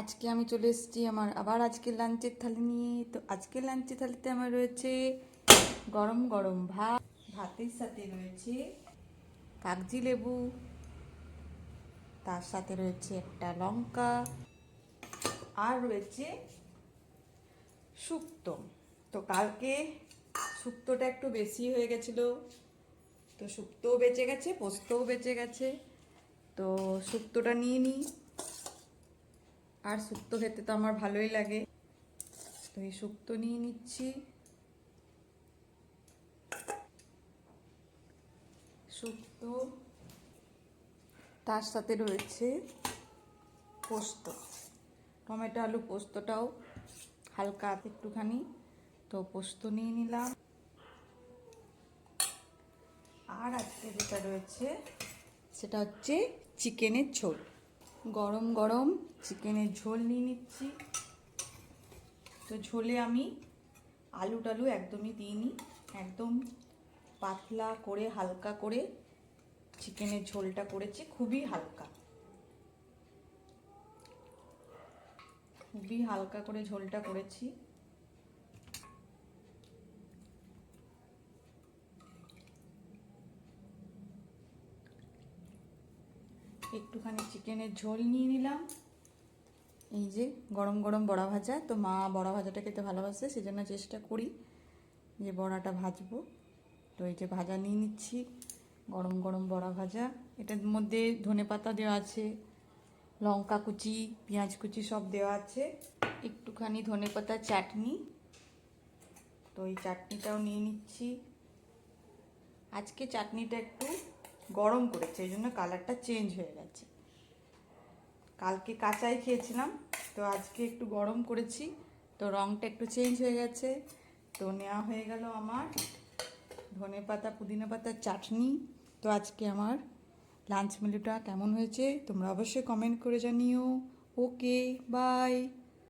আজকে আমি চলে এসেছি আমার আবার আজকের লাঞ্চের থালি নিয়ে। তো আজকের লাঞ্চের থালিতে আমার রয়েছে গরম গরম ভাত, ভাতের সাথে রয়েছে কাগজি লেবু, তার সাথে রয়েছে একটা লঙ্কা, আর রয়েছে শুক্তো। তো কালকে শুক্তোটা একটু বেশি হয়ে গেছিলো, তো শুক্তোও বেঁচে গেছে, পোস্তও বেঁচে গেছে। তো শুক্তোটা নিয়ে নিই, আর শুক্তো খেতে তো আমার ভালোই লাগে। তো এই শুক্তো নিয়ে নিচ্ছি। শুক্তো, তার সাথে রয়েছে পোস্ত, টমেটো আলু পোস্তটাও হালকা একটুখানি। তো পোস্ত নিয়ে নিলাম। আর আজকে যেটা রয়েছে সেটা হচ্ছে চিকেনের ঝোল। গরম গরম চিকেনের ঝোল নিয়ে নিচ্ছি। তো ঝোলে আমি আলু টালু একদমই দিইনি, একদম পাতলা করে হালকা করে চিকেনের ঝোলটা করেছি, খুবই হালকা, খুবই হালকা করে ঝোলটা করেছি। একটুখানি চিকেনের ঝোল নিয়ে নিলাম। এই যে গরম গরম বড়া ভাজা, তো মা বড়া ভাজাটা খেতে ভালোবাসে, সেজন্য চেষ্টা করি যে বড়াটা ভাজবো। তো এই যে ভাজা নিয়ে নিচ্ছি, গরম গরম বড়া ভাজা। এটার মধ্যে ধনেপাতা দেওয়া আছে, লঙ্কা কুচি, পেঁয়াজ কুচি সব দেওয়া আছে, একটুখানি ধনেপাতা চাটনি। তো এই চাটনিটাও নিয়ে নিচ্ছি। আজকে চাটনিটা একটু গরম করেছে, এই জন্য কালারটা চেঞ্জ হয়ে গেছে। কালকে কাঁচাই খেয়েছিলাম, তো আজকে একটু গরম করেছি, তো রঙটা একটু চেঞ্জ হয়ে গেছে। তো নেওয়া হয়ে গেল আমার ধনেপাতা পুদিনা পাতার চাটনি। তো আজকে আমার লাঞ্চ মেনুটা কেমন হয়েছে তোমরা অবশ্যই কমেন্ট করে জানিও। ওকে, বাই।